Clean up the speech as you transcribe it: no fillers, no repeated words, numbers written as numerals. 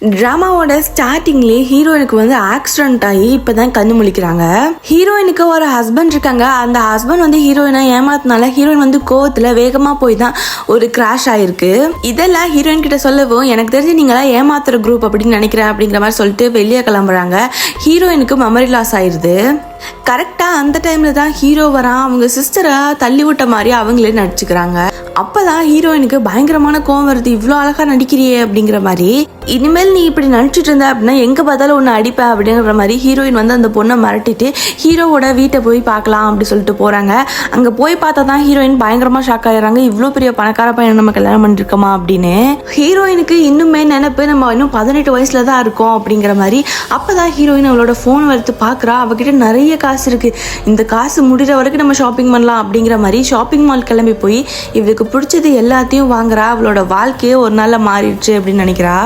ட்ராமாவோட ஸ்டார்டிங்லேயே ஹீரோயினுக்கு வந்து ஆக்சிடென்ட் ஆகி இப்போதான் கண்ணு முழிக்கிறாங்க. ஹீரோயினுக்கு ஒரு ஹஸ்பண்ட் இருக்காங்க. அந்த ஹஸ்பண்ட் வந்து ஹீரோயினை ஏமாத்தினால ஹீரோயின் வந்து கோவத்தில் வேகமாக போய் தான் ஒரு கிராஷ் ஆயிருக்கு. இதெல்லாம் ஹீரோயின் கிட்ட சொல்லவும் எனக்கு தெரிஞ்சு நீங்களாம் ஏமாத்துற குரூப் அப்படின்னு நினைக்கிறேன் அப்படிங்கிற மாதிரி சொல்லிட்டு வெளியே கிளம்புறாங்க. ஹீரோயினுக்கு மெமரி லாஸ் ஆயிடுது. கரெக்டாக அந்த டைமில் தான் ஹீரோ வரான். அவங்க சிஸ்டரை தள்ளி விட்ட மாதிரி அவங்களே நடிச்சுக்கிறாங்க. அப்போதான் ஹீரோயினுக்கு பயங்கரமான கோவம் வருது. இவ்வளோ அழகாக நடிக்கிறியே அப்படிங்கிற மாதிரி. இனிமேல் நீ இப்படி நடிச்சிட்டு இருந்த அப்படின்னா எங்கே பார்த்தாலும் ஒன்று அடிப்பேன் அப்படிங்கிற மாதிரி ஹீரோயின் வந்து அந்த பொண்ணை மிரட்டிட்டு ஹீரோவோட வீட்டை போய் பார்க்கலாம் அப்படி சொல்லிட்டு போகிறாங்க. அங்கே போய் பார்த்தா தான் ஹீரோயின் பயங்கரமாக ஷாக் ஆகிடுறாங்க. இவ்வளோ பெரிய பணக்கார பையன் நம்ம கல்யாணம் பண்ணிருக்கோமா அப்படின்னு. ஹீரோயினுக்கு இன்னுமே நினைப்பு நம்ம இன்னும் 18 வயசுல தான் இருக்கோம் அப்படிங்கிற மாதிரி. அப்போ தான் ஹீரோயின் அவளோட ஃபோன் எடுத்து பார்க்குறா. அவகிட்ட நிறைய காசு இருக்கு. இந்த காசு முடிகிற வரைக்கும் நம்ம ஷாப்பிங் பண்ணலாம் அப்படிங்கிற மாதிரி ஷாப்பிங் மால் கிளம்பி போய் இவளுக்கு பிடிச்சது எல்லாத்தையும் வாங்குறா. அவளோட வாழ்க்கையே ஒரு நாள்ல மாறிடுச்சு அப்படின்னு நினைக்கிறா.